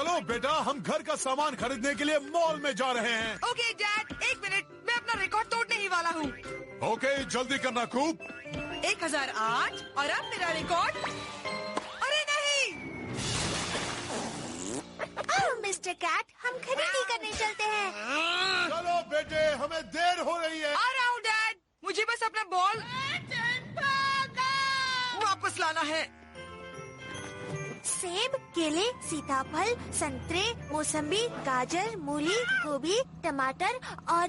चलो बेटा, हम घर का सामान खरीदने के लिए मॉल में जा रहे हैं। ओके डैड, 1 मिनट, मैं अपना रिकॉर्ड तोड़ने ही वाला हूँ। ओके, जल्दी करना कूप। 1008 और अब मेरा रिकॉर्ड। अरे नहीं! ओह मिस्टर कैट, हम खरीदी करने चलते हैं। चलो बेटे, हमें देर हो रही है। आ रहा हूँ डैड, मुझे बस अपना बॉल वापस लाना है। सेब, केले, सीताफल, संतरे, मौसम्बी, गाजर, मूली, गोभी, टमाटर और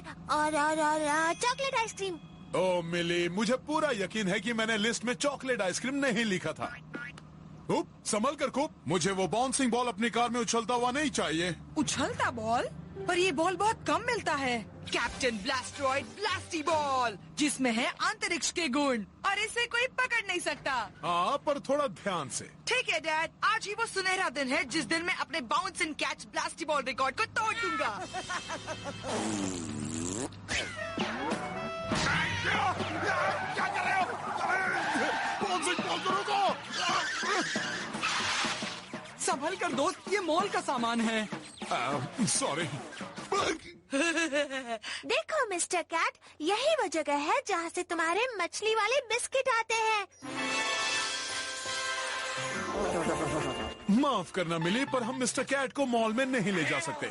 चॉकलेट आइसक्रीम। ओ मिली, मुझे पूरा यकीन है कि मैंने लिस्ट में चॉकलेट आइसक्रीम नहीं लिखा था। कूप, संभल कर कूप, मुझे वो बाउंसिंग बॉल अपनी कार में उछलता हुआ नहीं चाहिए। उछलता बॉल? पर ये बॉल बहुत कम मिलता है। कैप्टन ब्लास्टरॉइड ब्लास्टी बॉल, जिसमें है अंतरिक्ष के गुण और इसे कोई पकड़ नहीं सकता। हाँ, पर थोड़ा ध्यान से। ठीक है डैड, आज ही वो सुनहरा दिन है जिस दिन मैं अपने बाउंस एंड कैच ब्लास्टी बॉल रिकॉर्ड को तोड़ दूंगा। क्या कर रहे हो? बाउंसिंग बॉल को रोको। संभल कर दोस्त, ये मॉल का सामान है। सॉरी। देखो मिस्टर कैट, यही वो जगह है जहाँ से तुम्हारे मछली वाले बिस्किट आते हैं। माफ करना मिली, पर हम मिस्टर कैट को मॉल में नहीं ले जा सकते।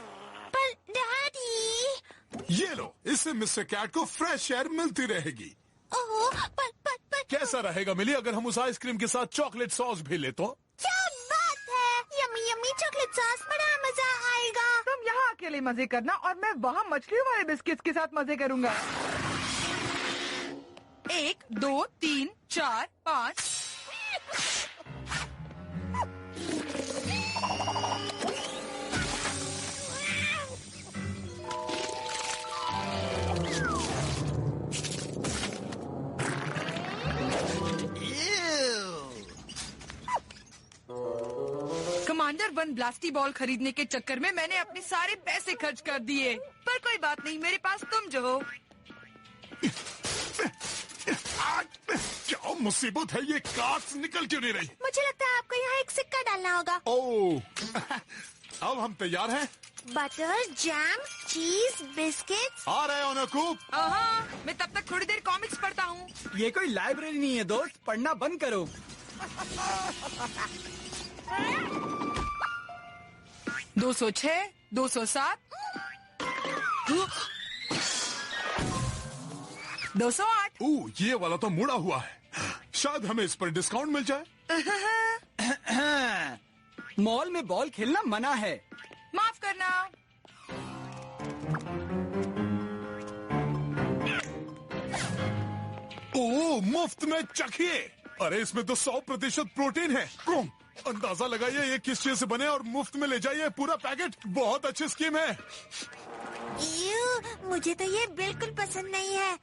पर डैडी। ये लो, इससे मिस्टर कैट को फ्रेश एयर मिलती रहेगी। ओह, पर कैसा रहेगा मिली अगर हम उस आइसक्रीम के साथ चॉकलेट सॉस भी ले तो? क्या बात है, यम्मी यम्मी चॉकलेट सॉस, बड़ा मजा आएगा। तुम यहाँ अकेले मजे करना और मैं वहाँ मछलियों वाले बिस्किट्स के साथ मजे करूँगा। 1 2 3 4 5। कमांडर 1 ब्लास्टी बॉल खरीदने के चक्कर में मैंने अपने सारे पैसे खर्च कर दिए, पर कोई बात नहीं, मेरे पास तुम जो हो। क्या मुसीबत है, ये कार्ड्स निकल क्यों नहीं रही? मुझे लगता है आपको यहाँ एक सिक्का डालना होगा। ओह, अब हम तैयार हैं। बटर, जैम, चीज, बिस्किट्स। आ रहे हो ना कूप? हाँ, मैं तब तक थोड़ी देर कॉमिक्स पढ़ता हूँ। ये कोई लाइब्रेरी नहीं है दोस्त, पढ़ना बंद करो। 206, 207, 208। ये वाला तो मुड़ा हुआ है, शायद हमें इस पर डिस्काउंट मिल जाए। मॉल में बॉल खेलना मना है। माफ करना। ओह, मुफ्त में चखिए। अरे इसमें तो 100% प्रोटीन है। अंदाजा लगाइए ये किस चीज से बने और मुफ्त में ले जाइए पूरा पैकेट। बहुत अच्छी स्कीम है। मुझे तो ये बिल्कुल पसंद नहीं है।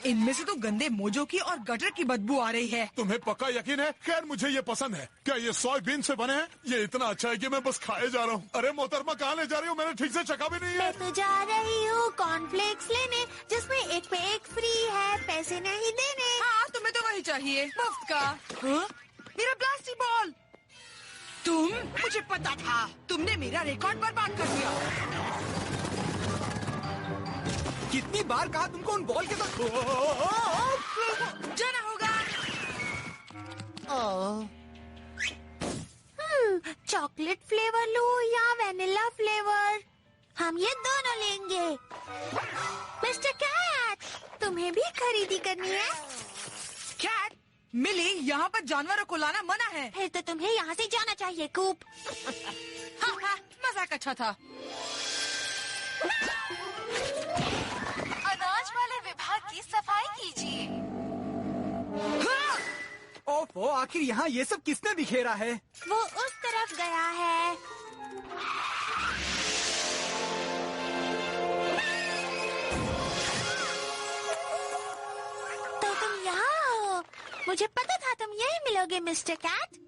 इनमें से तो गंदे मोजो की और गटर की बदबू आ रही है। तुम्हें पक्का यकीन है? खैर मुझे ये पसंद है। क्या ये सोयाबीन से बने हैं? ये इतना अच्छा है कि मैं बस खाए जा रहा हूँ। अरे मोहतरमा, कहाँ ले जा रही हो? मैंने ठीक से चखा भी नहीं है। मैं तो जा रही हूँ कॉर्नफ्लेक्स लेने, जिसमें एक पे एक फ्री है, पैसे नहीं देने। हाँ, तुम्हें तो वही चाहिए, मुफ्त का। हाँ? मेरा ब्लास्टी बॉल। मुझे पता था, तुमने मेरा रिकॉर्ड बर्बाद कर दिया। कितनी बार कहा तुमको उन बॉल के साथ जाना होगा। चॉकलेट फ्लेवर लूं या वैनिला फ्लेवर? हम ये दोनों लेंगे। मिस्टर कैट, तुम्हें भी खरीदी करनी है? कैट, मिली, यहाँ पर जानवरों को लाना मना है। फिर तो तुम्हें यहाँ से जाना चाहिए कूप। हाँ, मजाक अच्छा था। अनाज वाले विभाग की सफाई कीजिए। ओफो, आखिर यहाँ ये सब किसने बिखेरा है? वो उस तरफ गया है। तो तुम यहाँ हो? मुझे पता था तुम यही मिलोगे मिस्टर कैट।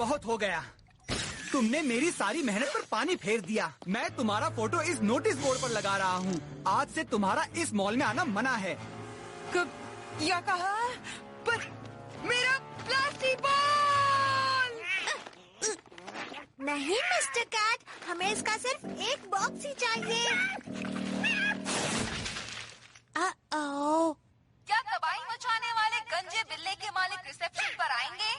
बहुत हो गया। तुमने मेरी सारी मेहनत पर पानी फेर दिया। मैं तुम्हारा फोटो इस नोटिस बोर्ड पर लगा रहा हूँ। आज से तुम्हारा इस मॉल में आना मना है। कब क्या कहा? पर मेरा प्लास्टिक बॉल! नहीं मिस्टर कैट, हमें इसका सिर्फ एक बॉक्स ही चाहिए। ओह, क्या तबाही मचाने वाले गंजे बिल्ले के मालिक रिसेप्शन पर आएंगे?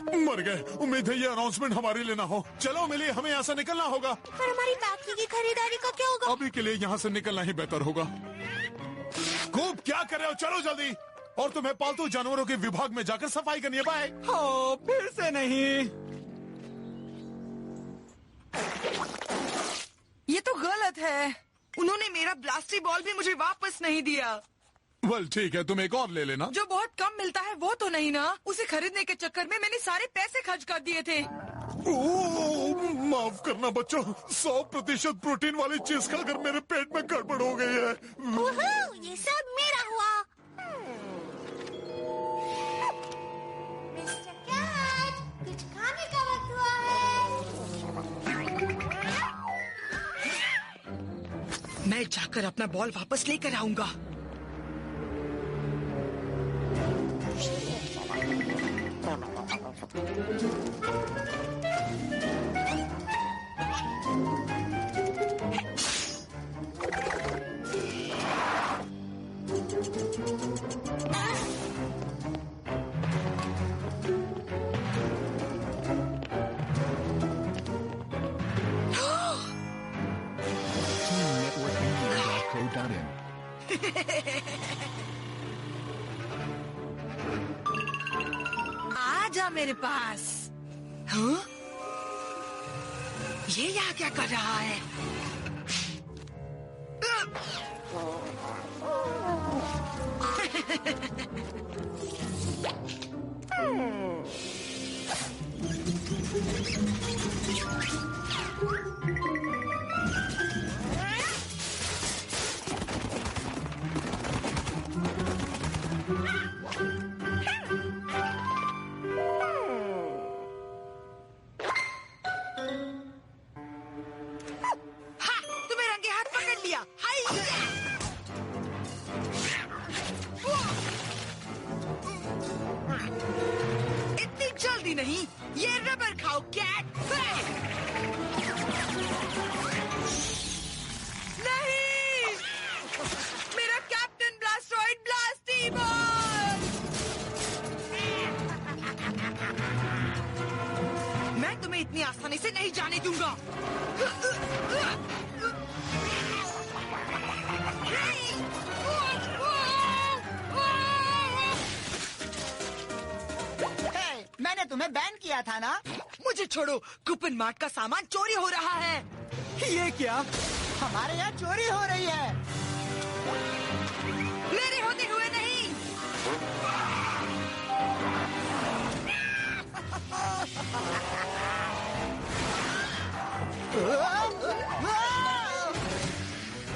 मर गए। उम्मीद है ये अनाउंसमेंट हमारे लिए ना हो। चलो मिली, हमें यहाँ से निकलना होगा। पर हमारी बाकी की खरीदारी का क्या होगा? अभी के लिए यहाँ से निकलना ही बेहतर होगा। खूब क्या कर रहे हो? चलो जल्दी। और तुम्हें पालतू जानवरों के विभाग में जाकर सफाई करनी है। बाय। हो, फिर से नहीं। ये तो गलत है। उन्होंने मेरा ब्लास्टी बॉल भी मुझे वापस नहीं दिया। वेल ठीक है, तुम एक और ले लेना। जो बहुत कम मिलता है वो तो नहीं ना। उसे खरीदने के चक्कर में मैंने सारे पैसे खर्च कर दिए थे। माफ करना बच्चों, 100% प्रोटीन वाली चीज खाकर मेरे पेट में गड़बड़ हो गई है। ये सब मेरा हुआ। मिस्टर कैट, कुछ खाने का वक्त हुआ है। मैं जाकर अपना बॉल वापस लेकर आऊंगा। आजा मेरे पास। हाँ? ये यहाँ क्या कर रहा है? इतनी जल्दी नहीं, ये रबर खाओ कैट। नहीं, मेरा कैप्टन ब्लास्टरॉइड ब्लास्टी बॉल। मैं तुम्हें इतनी आसानी से नहीं जाने दूंगा। मैंने तुम्हें बैन किया था ना। मुझे छोड़ो, कूपन मार्ट का सामान चोरी हो रहा है। ये क्या? हमारे यहाँ चोरी हो रही है। मेरे होते हुए नहीं।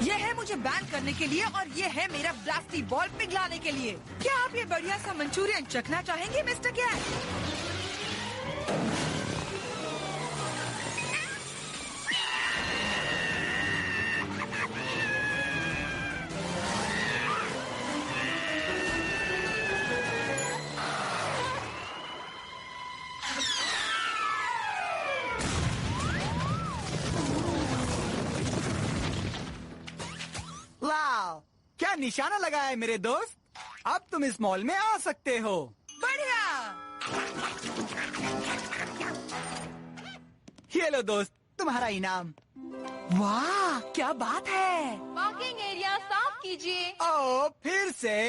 ये है मुझे बैन करने के लिए और ये है मेरा ब्लास्टी बॉल पिघलाने के लिए। क्या आप ये बढ़िया सा मंचूरियन चखना चाहेंगे मिस्टर कैट? वाह, क्या निशाना लगाया है मेरे दोस्त। अब तुम इस मॉल में आ सकते हो। बढ़िया। ये लो दोस्त, तुम्हारा इनाम। वाह, क्या बात है। पार्किंग एरिया साफ कीजिए। ओ, फिर से।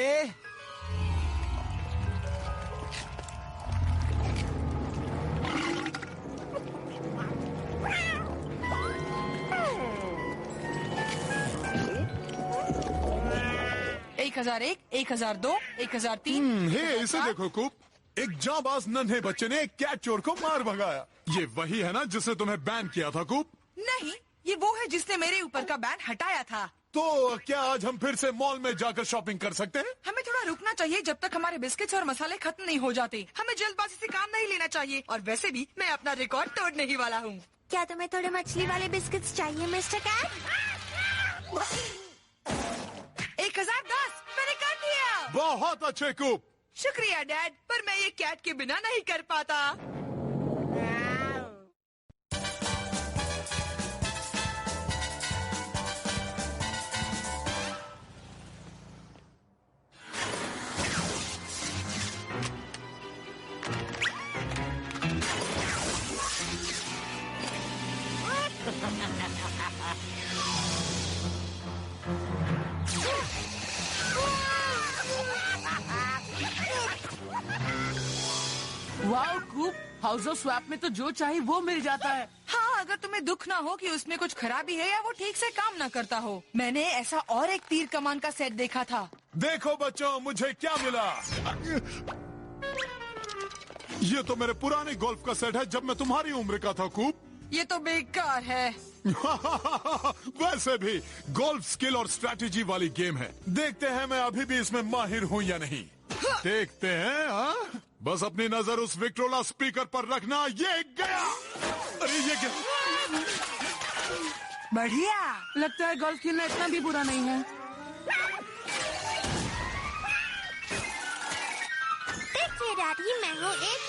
एक 1001, 1002, 1003। हे इसे देखो कूप, एक जांबाज नन्हे बच्चे ने एक कैट चोर को मार भगाया। ये वही है ना जिसने तुम्हें बैन किया था कूप? नहीं, ये वो है जिसने मेरे ऊपर का बैन हटाया था। तो क्या आज हम फिर से मॉल में जाकर शॉपिंग कर सकते हैं? हमें थोड़ा रुकना चाहिए जब तक हमारे बिस्किट्स और मसाले खत्म नहीं हो जाते। हमें जल्दबाजी से काम नहीं लेना चाहिए। और वैसे भी मैं अपना रिकॉर्ड तोड़ने ही वाला हूँ। क्या तुम्हें थोड़े मछली वाले बिस्किट्स चाहिए मिस्टर कैट? 1010 मैंने कर दिया। बहुत अच्छे कूप। शुक्रिया डैड, पर मैं ये कैट के बिना नहीं कर पाता। Wow coup, house of swap में तो जो चाहिए वो मिल जाता है। हाँ, अगर तुम्हें दुख ना हो कि उसमें कुछ खराबी है या वो ठीक से काम ना करता हो। मैंने ऐसा और एक तीर कमान का सेट देखा था। देखो बच्चों, मुझे क्या मिला। ये तो मेरे पुराने गोल्फ का सेट है जब मैं तुम्हारी उम्र का था कूप। ये तो बेकार है। वैसे भी गोल्फ स्किल और स्ट्रैटेजी वाली गेम है। देखते हैं मैं अभी भी इसमें माहिर हूँ या नहीं। देखते हैं। हाँ? बस अपनी नजर उस विक्ट्रोला स्पीकर पर रखना। ये गया। अरे ये गया। बढ़िया। लगता है गोल्फ खेलना इतना भी बुरा नहीं है। देखिए डैडी, मैं हूँ एक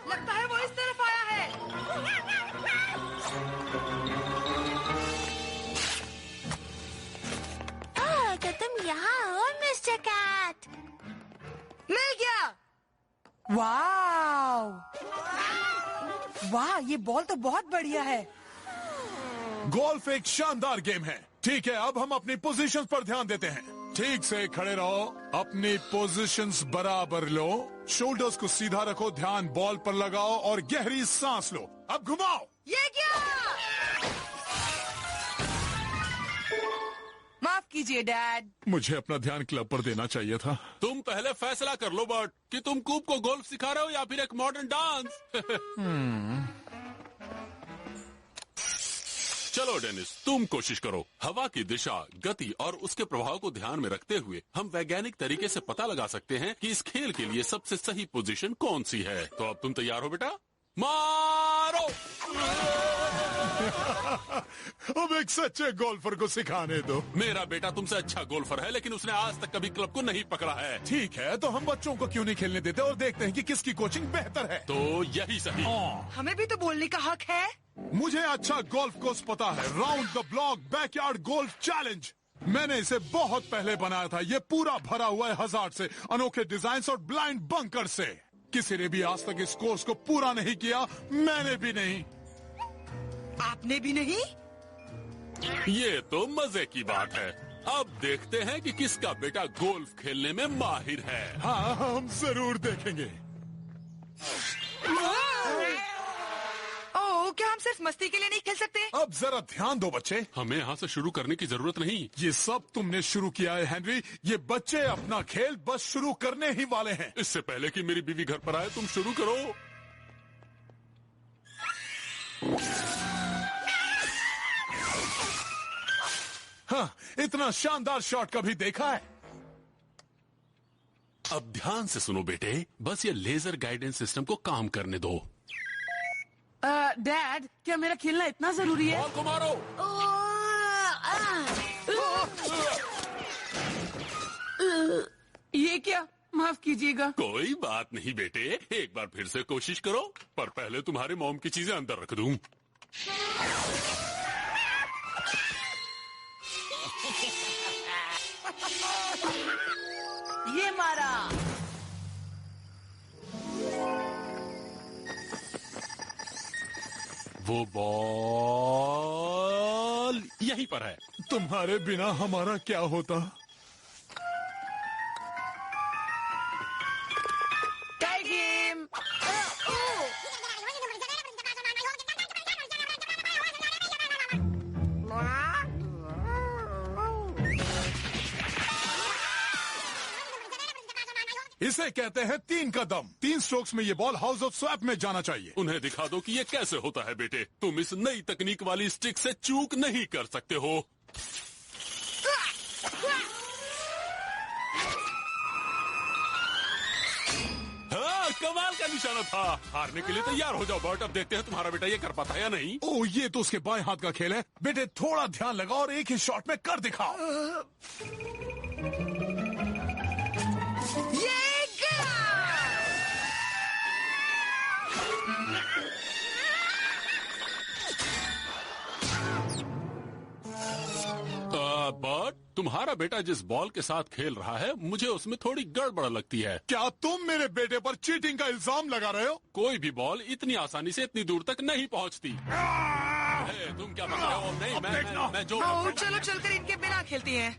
लगता है वो इस तरफ आया है। तो तुम यहाँ हो मिस्टर कैट। मिल गया। वाह वाह, ये बॉल तो बहुत बढ़िया है। गोल्फ एक शानदार गेम है। ठीक है, अब हम अपनी पोजीशंस पर ध्यान देते हैं। ठीक से खड़े रहो, अपनी पोजीशंस बराबर लो, शोल्डर्स को सीधा रखो, ध्यान बॉल पर लगाओ और गहरी सांस लो। अब घुमाओ। ये क्या? माफ कीजिए डैड। मुझे अपना ध्यान क्लब पर देना चाहिए था। तुम पहले फैसला कर लो बर्ट कि तुम कूप को गोल्फ सिखा रहे हो या फिर एक मॉडर्न डांस। चलो डेनिस, तुम कोशिश करो। हवा की दिशा, गति और उसके प्रभाव को ध्यान में रखते हुए हम वैज्ञानिक तरीके से पता लगा सकते हैं कि इस खेल के लिए सबसे सही पोजीशन कौन सी है। तो अब तुम तैयार हो बेटा? मारो। अब एक सच्चे गोल्फर को सिखाने दो। मेरा बेटा तुमसे अच्छा गोल्फर है, लेकिन उसने आज तक कभी क्लब को नहीं पकड़ा है। ठीक है, तो हम बच्चों को क्यों नहीं खेलने देते और देखते हैं कि किसकी कोचिंग बेहतर है। तो यही सही। हमें भी तो बोलने का हक है। मुझे अच्छा गोल्फ कोर्स पता है, round the block backyard golf challenge. मैंने इसे बहुत पहले बनाया था। ये पूरा भरा हुआ है हजार्ड से, अनोखे डिजाइन और ब्लाइंड बंकर से। किसी ने भी आज तक इस कोर्स को पूरा नहीं किया, मैंने भी नहीं। आपने भी नहीं? ये तो मजे की बात है। अब देखते हैं कि किसका बेटा गोल्फ खेलने में माहिर है। हाँ, हम जरूर देखेंगे। ओह, क्या हम सिर्फ मस्ती के लिए नहीं खेल सकते? अब जरा ध्यान दो बच्चे, हमें यहाँ से शुरू करने की जरूरत नहीं। ये सब तुमने शुरू किया है हेनरी। ये बच्चे अपना खेल बस शुरू करने ही वाले हैं। इससे पहले कि मेरी बीवी घर पर आए, तुम शुरू करो। हाँ, इतना शानदार शॉट कभी देखा है? अब ध्यान से सुनो बेटे, बस ये लेजर गाइडेंस सिस्टम को काम करने दो। डैड, क्या मेरा खेलना इतना जरूरी है? बॉल को मारो। ये क्या? माफ कीजिएगा। कोई बात नहीं बेटे, एक बार फिर से कोशिश करो, पर पहले तुम्हारे मॉम की चीजें अंदर रख दूं। ये मारा। वो बॉल यहीं पर है। तुम्हारे बिना हमारा क्या होता? Tie game. इसे कहते हैं 3 कदम। 3 स्ट्रोक्स में ये बॉल हाउस ऑफ स्वैप में जाना चाहिए। उन्हें दिखा दो कि ये कैसे होता है बेटे। तुम इस नई तकनीक वाली स्टिक से चूक नहीं कर सकते हो। हाँ, कमाल का निशाना था। हारने के लिए तैयार हो जाओ बर्ट। अब देखते हैं तुम्हारा बेटा ये कर पाता है या नहीं। ओह, ये तो उसके बाएं हाथ का खेल है। बेटे थोड़ा ध्यान लगाओ और एक ही शॉट में कर दिखाओ। ये गया! बर्ट, तुम्हारा बेटा जिस बॉल के साथ खेल रहा है मुझे उसमें थोड़ी गड़बड़ लगती है। क्या तुम मेरे बेटे पर चीटिंग का इल्जाम लगा रहे हो? कोई भी बॉल इतनी आसानी से इतनी दूर तक नहीं पहुंचती। तुम क्या बता रहे हो? नहीं, मैं जो चलो चलकर इनके बिना खेलती हैं।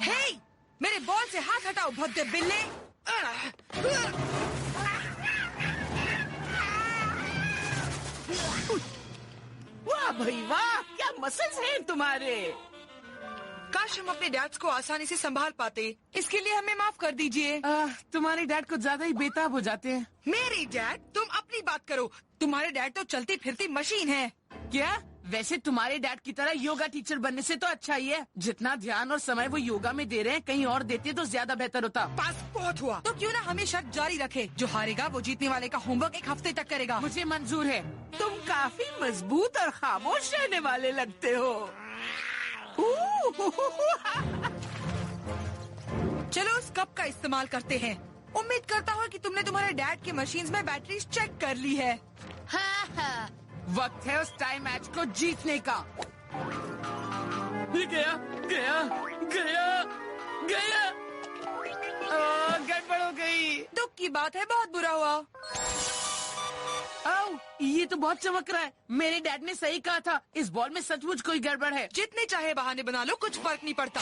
हे, मेरे बॉल से हाथ हटाओ भद्दे बिल्ले। वाह भाई वाह, क्या मसल्स हैं तुम्हारे। काश हम अपने डैड्स को आसानी से संभाल पाते। इसके लिए हमें माफ कर दीजिए। तुम्हारे डैड को ज्यादा ही बेताब हो जाते हैं। मेरी डैड? तुम अपनी बात करो। तुम्हारे डैड तो चलती फिरती मशीन है। क्या? वैसे तुम्हारे डैड की तरह योगा टीचर बनने से तो अच्छा ही है। जितना ध्यान और समय वो योगा में दे रहे हैं, कहीं और देते तो ज्यादा बेहतर होता। बस बहुत हुआ। तो क्यों ना हमें शर्त जारी रखे। जो हारेगा वो जीतने वाले का होमवर्क 1 हफ्ते तक करेगा। मुझे मंजूर है। तुम काफी मजबूत और खामोश रहने वाले लगते हो। चलो उस कप का इस्तेमाल करते हैं। उम्मीद करता हूँ कि तुमने तुम्हारे डैड के मशीन्स में बैटरीज चेक कर ली है। वक्त है उस टाइम मैच को जीतने का। ये गया गया गया गया। गड़बड़ हो गई। दुख की बात है, बहुत बुरा हुआ। आओ, ये तो बहुत चमक रहा है। मेरे डैड ने सही कहा था, इस बॉल में सचमुच कोई गड़बड़ है। जितने चाहे बहाने बना लो, कुछ फर्क नहीं पड़ता।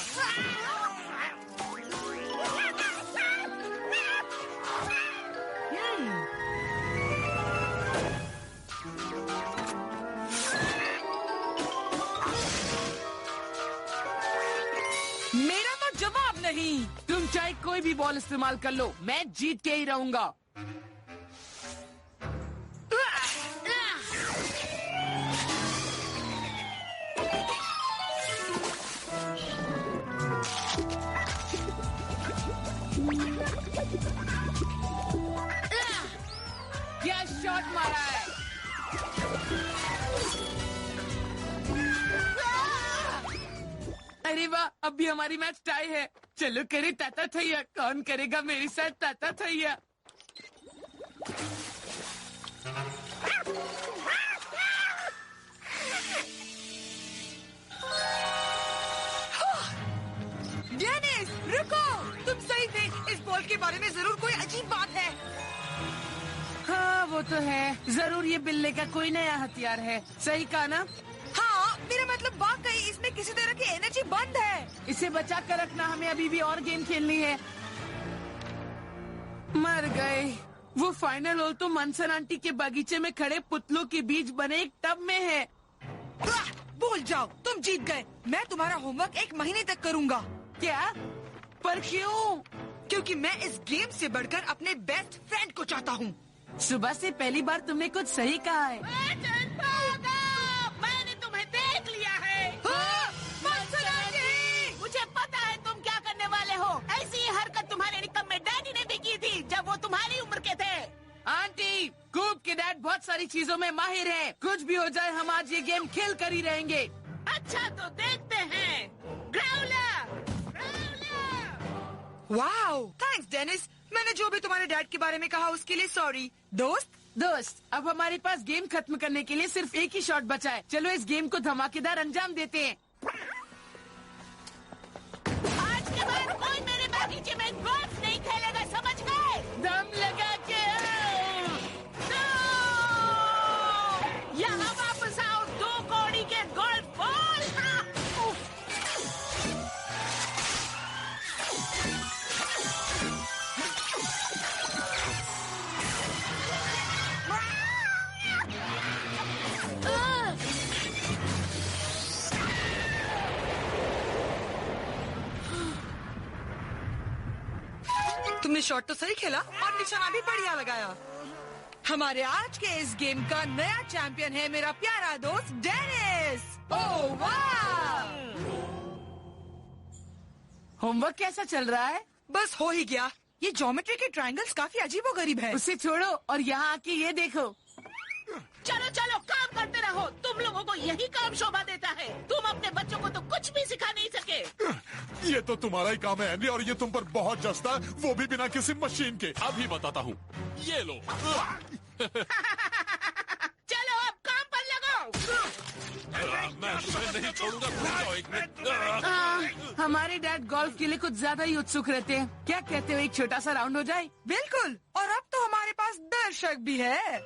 मेरा तो जवाब नहीं। तुम चाहे कोई भी बॉल इस्तेमाल कर लो, मैं जीत के ही रहूंगा। क्या शॉट मारा है। अरे वाह, अब भी हमारी मैच टाई है। चलो करे ताता थैया। कौन करेगा मेरे साथ ताता थैया। डेनिस, रुको। तुम सही थे। इस बॉल के बारे में जरूर कोई अजीब बात है। हाँ वो तो है। जरूर ये बिल्ले का कोई नया हथियार है। सही कहा ना? हाँ, मेरा मतलब वाकई इसमें किसी तरह की एनर्जी बंद है। इसे बचा कर रखना, हमें अभी भी और गेम खेलनी है। मर गए। वो फाइनल होल तो मनसन आंटी के बगीचे में खड़े पुतलों के बीच बने एक टब में है। भूल जाओ, तुम जीत गए। मैं तुम्हारा होमवर्क 1 महीने तक करूँगा। क्या? पर क्यों? क्योंकि मैं इस गेम से बढ़कर अपने बेस्ट फ्रेंड को चाहता हूँ। सुबह से पहली बार तुमने कुछ सही कहा है। मैंने तुम्हें देख लिया है। मुझे पता है तुम क्या करने वाले हो। ऐसी ही हरकत तुम्हारे निकम्मे डैडी ने भी की थी जब वो तुम्हारी उम्र के थे। आंटी, कूप के डैड बहुत सारी चीजों में माहिर है। कुछ भी हो जाए, हम आज ये गेम खेल कर ही रहेंगे। अच्छा तो देखते हैं। Wow, thanks Dennis. मैंने जो भी तुम्हारे डैड के बारे में कहा उसके लिए सॉरी। दोस्त, अब हमारे पास गेम खत्म करने के लिए सिर्फ एक ही शॉट बचा है। चलो इस गेम को धमाकेदार अंजाम देते हैं। आज के बाद कोई मेरे बगीचे में गोल्फ नहीं खेलेगा, समझ गए? दम लगा के यहाँ वापस आओ 2 कौड़ी के गोल्फ बॉल। तुमने शॉट तो सही खेला और निशाना भी बढ़िया लगाया। हमारे आज के इस गेम का नया चैंपियन है मेरा प्यारा दोस्त डेनिस। ओह वाह! होमवर्क कैसा चल रहा है? बस हो ही गया। ये ज्योमेट्री के ट्रायंगल्स काफी अजीबोगरीब है। उसे छोड़ो और यहाँ आके ये देखो। चलो चलो काम करते रहो, तुम लोगों को यही काम शोभा देता है। तुम अपने बच्चों को तो कुछ भी सिखा नहीं सके। ये तो तुम्हारा ही काम है एंडी, और ये तुम पर बहुत जचता है, वो भी बिना किसी मशीन के। अभी बताता हूँ, ये लो। चलो अब काम पर लगो। मैं तुम्हें नहीं छोड़ूंगा, रुक जाओ एक मिनट। हमारे डैड गोल्फ के लिए कुछ ज्यादा ही उत्सुक रहते हैं। क्या कहते हो एक छोटा सा राउंड हो जाए? बिल्कुल, और अब तो हमारे पास दर्शक भी है।